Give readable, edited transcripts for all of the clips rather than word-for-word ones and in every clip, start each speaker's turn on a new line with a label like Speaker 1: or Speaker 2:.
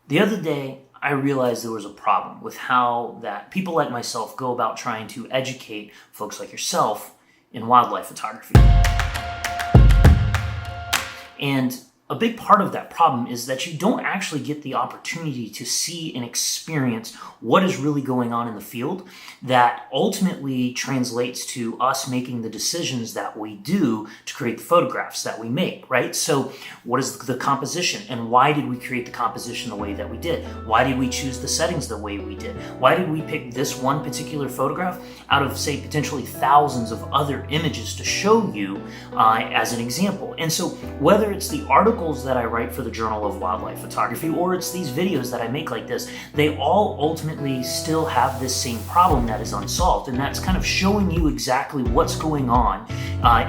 Speaker 1: The other day, I realized there was a problem with how that people like myself go about trying to educate folks like yourself in wildlife photography. And a big part of that problem is that you don't actually get the opportunity to see and experience what is really going on in the field that ultimately translates to us making the decisions that we do to create the photographs that we make, right? So what is the composition, and why did we create the composition the way that we did? Why did we choose the settings the way we did? Why did we pick this one particular photograph out of, say, potentially thousands of other images to show you as an example? And so whether it's the articles that I write for the Journal of Wildlife Photography, or it's these videos that I make like this, they all ultimately still have this same problem that is unsolved, and that's kind of showing you exactly what's going on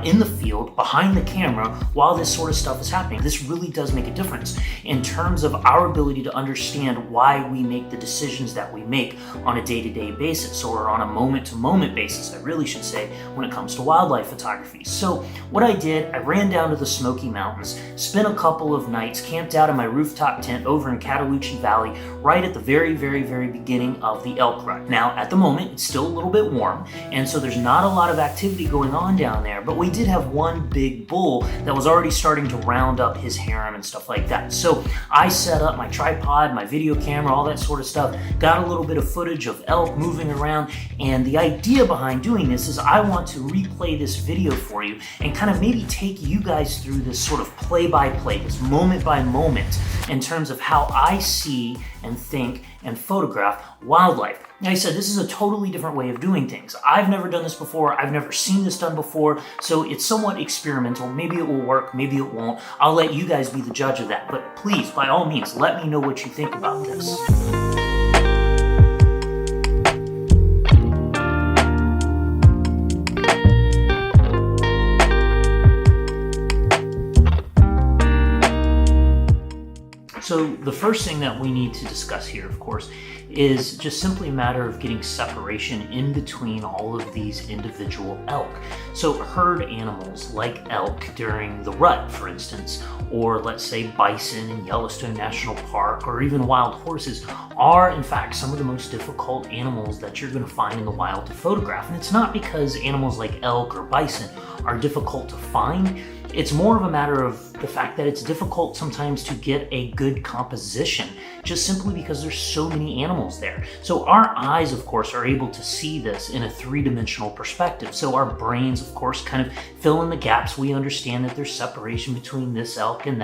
Speaker 1: in the field behind the camera while this sort of stuff is happening. This really does make a difference in terms of our ability to understand why we make the decisions that we make on a day-to-day basis, or on a moment-to-moment basis, I really should say, when it comes to wildlife photography. So what I did, I ran down to the Smoky Mountains, spent a couple of nights, camped out in my rooftop tent over in Cataloochee Valley, right at the very beginning of the elk rut. Now, at the moment, it's still a little bit warm, and so there's not a lot of activity going on down there, but we did have one big bull that was already starting to round up his harem and stuff like that. So I set up my tripod, my video camera, all that sort of stuff, got a little bit of footage of elk moving around, and the idea behind doing this is I want to replay this video for you and kind of maybe take you guys through this sort of play-by-play, this moment by moment, in terms of how I see and think and photograph wildlife. Like I said, this is a totally different way of doing things. I've never done this before. I've never seen this done before. So it's somewhat experimental. Maybe it will work. Maybe it won't. I'll let you guys be the judge of that. But please, by all means, let me know what you think about this. So the first thing that we need to discuss here, of course, is just simply a matter of getting separation in between all of these individual elk. So herd animals like elk during the rut, for instance, or let's say bison in Yellowstone National Park, or even wild horses, are in fact some of the most difficult animals that you're going to find in the wild to photograph. And it's not because animals like elk or bison are difficult to find. It's more of a matter of the fact that it's difficult sometimes to get a good composition, just simply because there's so many animals there. So our eyes, of course, are able to see this in a three-dimensional perspective. So our brains, of course, kind of fill in the gaps. We understand that there's separation between this elk and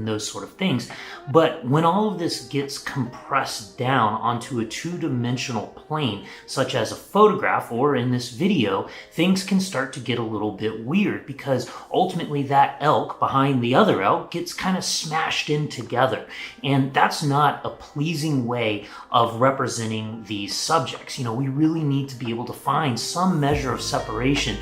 Speaker 1: those sort of things. But when all of this gets compressed down onto a two-dimensional plane, such as a photograph or in this video, things can start to get a little bit weird, because ultimately that elk behind the other elk gets kind of smashed in together. And that's not a pleasing way of representing these subjects. You know, we really need to be able to find some measure of separation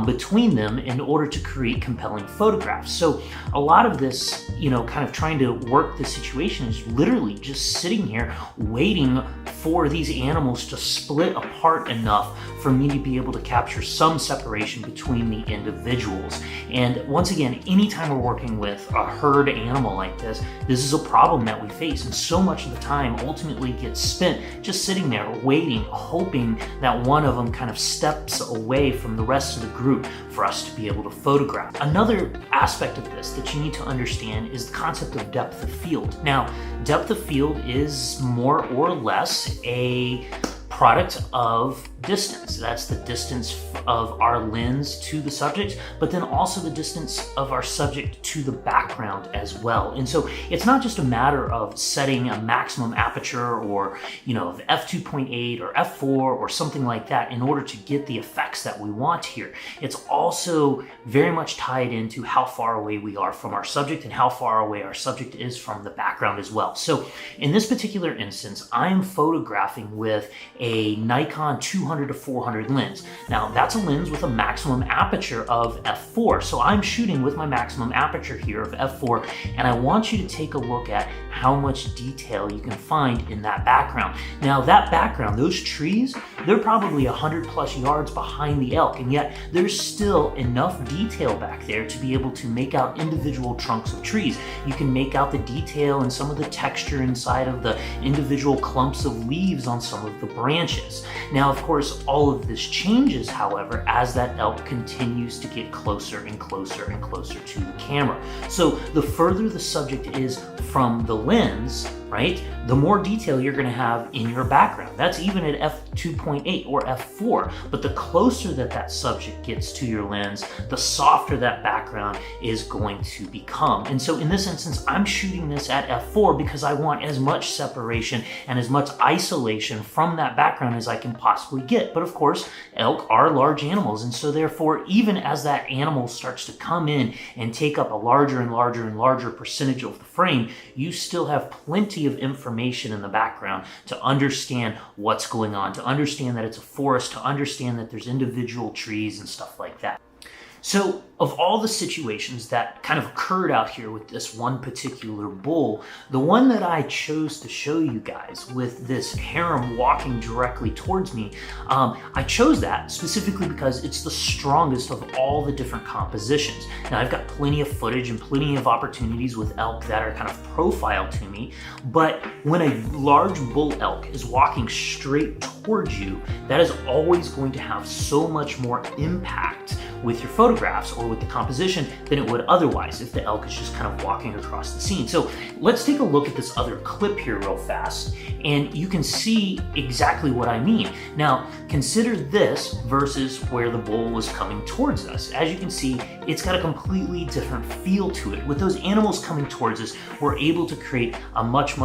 Speaker 1: between them in order to create compelling photographs. So a lot of this, you know, kind of trying to work the situation is literally just sitting here waiting for these animals to split apart enough for me to be able to capture some separation between the individuals. And once again, anytime we're working with a herd animal like this is a problem that we face. And so much of the time ultimately gets spent just sitting there waiting, hoping that one of them kind of steps away from the rest of the group for us to be able to photograph. Another aspect of this that you need to understand is the concept of depth of field. Now, depth of field is more or less a product of distance. That's the distance of our lens to the subject, but then also the distance of our subject to the background as well. And so it's not just a matter of setting a maximum aperture or, you know, f2.8 or f4 or something like that in order to get the effects that we want here. It's also very much tied into how far away we are from our subject and how far away our subject is from the background as well. So in this particular instance, I am photographing with a Nikon 200 to 400 lens. Now that's a lens with a maximum aperture of f4. So I'm shooting with my maximum aperture here of f4, and I want you to take a look at how much detail you can find in that background. Now that background, those trees, they're probably 100 plus yards behind the elk, and yet there's still enough detail back there to be able to make out individual trunks of trees. You can make out the detail and some of the texture inside of the individual clumps of leaves on some of the branches. Now, of course, all of this changes, however, as that elk continues to get closer and closer and closer to the camera. So the further the subject is from the lens, right, the more detail you're going to have in your background. That's even at f2.8 or f4. But the closer that that subject gets to your lens, the softer that background is going to become. And so in this instance, I'm shooting this at f4 because I want as much separation and as much isolation from that background as I can possibly get. But of course, elk are large animals, and so therefore, even as that animal starts to come in and take up a larger and larger and larger percentage of the frame, you still have plenty of information in the background to understand what's going on, to understand that it's a forest, to understand that there's individual trees and stuff like that. So of all the situations that kind of occurred out here with this one particular bull, the one that I chose to show you guys with this harem walking directly towards me, I chose that specifically because it's the strongest of all the different compositions. Now I've got plenty of footage and plenty of opportunities with elk that are kind of profiled to me, but when a large bull elk is walking straight towards you, that is always going to have so much more impact with your photographs or with the composition than it would otherwise if the elk is just kind of walking across the scene. So let's take a look at this other clip here real fast, and you can see exactly what I mean. Now consider this versus where the bull was coming towards us. As you can see, it's got a completely different feel to it. With those animals coming towards us, we're able to create a much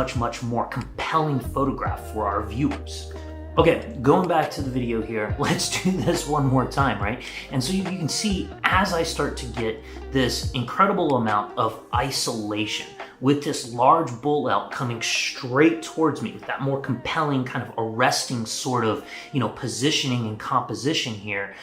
Speaker 1: more compelling photograph for our viewers. Okay, going back to the video here, let's do this one more time, right? And so you can see as I start to get this incredible amount of isolation with this large bull elk coming straight towards me with that more compelling kind of arresting sort of, positioning and composition here,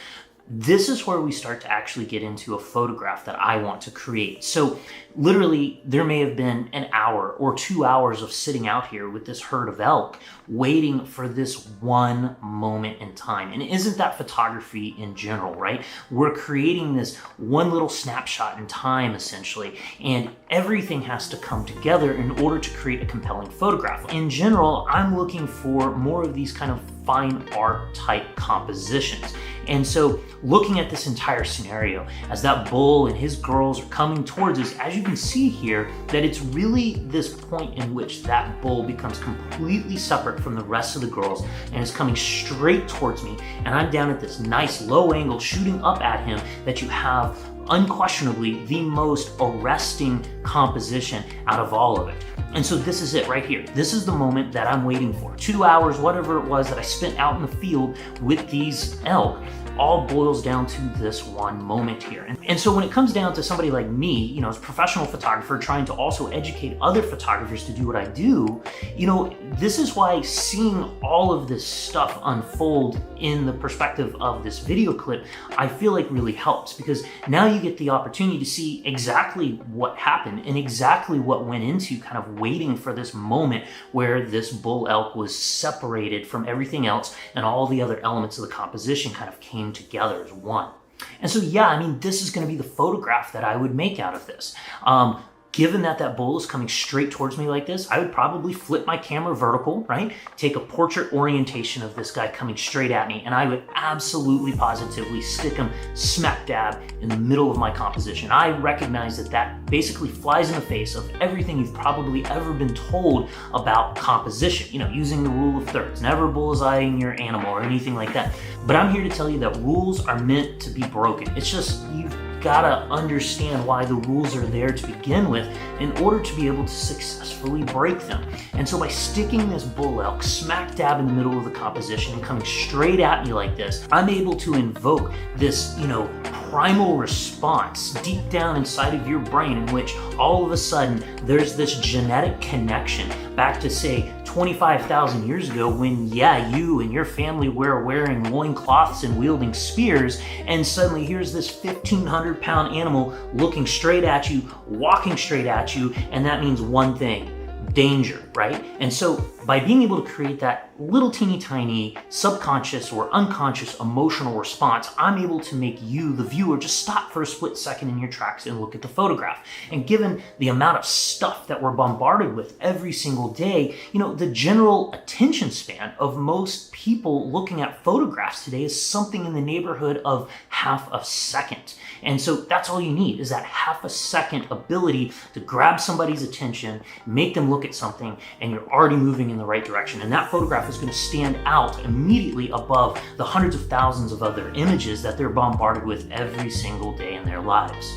Speaker 1: this is where we start to actually get into a photograph that I want to create. So literally there may have been an hour or 2 hours of sitting out here with this herd of elk waiting for this one moment in time. And isn't that photography in general, right? We're creating this one little snapshot in time essentially, and everything has to come together in order to create a compelling photograph. In general, I'm looking for more of these kind of fine art type compositions. And so looking at this entire scenario as that bull and his girls are coming towards us, as you can see here, that it's really this point in which that bull becomes completely separate from the rest of the girls and is coming straight towards me, and I'm down at this nice low angle shooting up at him, that you have unquestionably the most arresting composition out of all of it. And so this is it right here. This is the moment that I'm waiting for. 2 hours, whatever it was that I spent out in the field with these elk, all boils down to this one moment here. And so when it comes down to somebody like me, as a professional photographer trying to also educate other photographers to do what I do, this is why seeing all of this stuff unfold in the perspective of this video clip, I feel like really helps, because now you get the opportunity to see exactly what happened and exactly what went into kind of waiting for this moment where this bull elk was separated from everything else and all the other elements of the composition kind of came together as one. And so, this is going to be the photograph that I would make out of this. Given that that bull is coming straight towards me like this, I would probably flip my camera vertical, right? Take a portrait orientation of this guy coming straight at me, and I would absolutely positively stick him smack dab in the middle of my composition. I recognize that that basically flies in the face of everything you've probably ever been told about composition, using the rule of thirds, never bullseyeing your animal or anything like that. But I'm here to tell you that rules are meant to be broken. It's just, you've gotta understand why the rules are there to begin with in order to be able to successfully break them. And so by sticking this bull elk smack dab in the middle of the composition and coming straight at me like this, I'm able to invoke this, primal response deep down inside of your brain in which all of a sudden there's this genetic connection back to, say, 25,000 years ago when, yeah, you and your family were wearing loincloths and wielding spears, and suddenly here's this 1,500-pound animal looking straight at you, walking straight at you, and that means one thing: danger, right? And so by being able to create that little teeny tiny subconscious or unconscious emotional response, I'm able to make you, the viewer, just stop for a split second in your tracks and look at the photograph. And given the amount of stuff that we're bombarded with every single day, the general attention span of most people looking at photographs today is something in the neighborhood of half a second. And so that's all you need, is that half a second ability to grab somebody's attention, make them look at something, and you're already moving in the right direction. And that photograph is going to stand out immediately above the hundreds of thousands of other images that they're bombarded with every single day in their lives.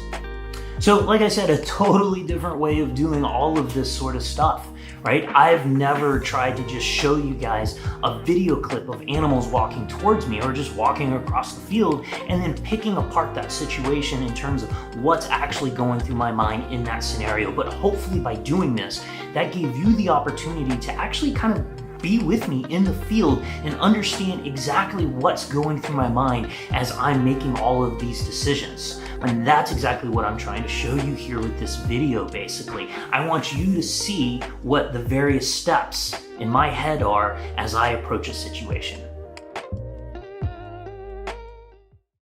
Speaker 1: So, like I said, a totally different way of doing all of this sort of stuff, right? I've never tried to just show you guys a video clip of animals walking towards me or just walking across the field and then picking apart that situation in terms of what's actually going through my mind in that scenario. But hopefully by doing this, that gave you the opportunity to actually kind of be with me in the field and understand exactly what's going through my mind as I'm making all of these decisions. And that's exactly what I'm trying to show you here with this video, basically. I want you to see what the various steps in my head are as I approach a situation.